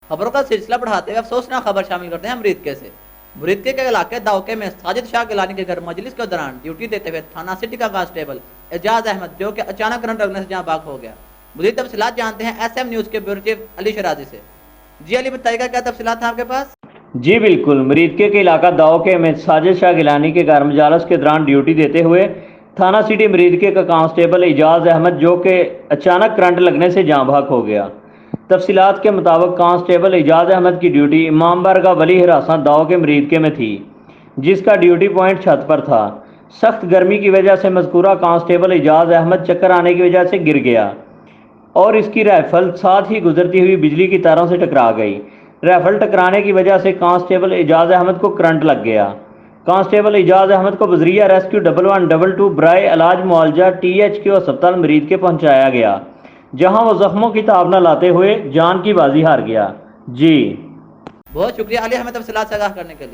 خبروں کا سلسلہ بڑھاتے ہوئے افسوسناک خبر شامل کرتے ہیں مریدکے سے۔ مریدکے کے علاقے داؤکے میں ساجد شاہ گیلانی کے گھر مجلس کے دوران ڈیوٹی دیتے ہوئے تھانہ سٹی کا کانسٹیبل اعجاز احمد جو کہ اچانک کرنٹ لگنے سے جہاں بھاگ ہو گیا۔ مزید تفصیلات جانتے ہیں ایس ایم نیوز کے بیورو چیف علی شرازی سے۔ جی علی بتائیے گا کیا تفصیلات ہیں آپ کے پاس؟ جی بالکل، مریدکے کے علاقہ داؤکے میں ساجد شاہ گیلانی کے گھر مجالس کے دوران ڈیوٹی دیتے ہوئے تھانہ سٹی مریدکے کا کانسٹیبل اعجاز احمد جو کہ اچانک کرنٹ لگنے سے جاں بحق ہو گیا۔ تفصیلات کے مطابق کانسٹیبل اعجاز احمد کی ڈیوٹی امام بارگاہ ولی ہراساں داؤکے مریدکے میں تھی، جس کا ڈیوٹی پوائنٹ چھت پر تھا۔ سخت گرمی کی وجہ سے مذکورہ کانسٹیبل اعجاز احمد چکر آنے کی وجہ سے گر گیا اور اس کی رائفل ساتھ ہی گزرتی ہوئی بجلی کی تاروں سے ٹکرا گئی۔ رائفل ٹکرانے کی وجہ سے کانسٹیبل اعجاز احمد کو کرنٹ لگ گیا۔ کانسٹیبل اعجاز احمد کو بذریعہ ریسکیو 1122 برائے علاج معالجہ THQ ہسپتال مریدکے پہنچایا گیا، جہاں وہ زخموں کی تاب نہ لاتے ہوئے جان کی بازی ہار گیا۔ جی بہت شکریہ علی ہمیں تفصیلات سے آگاہ کرنے کے لیے۔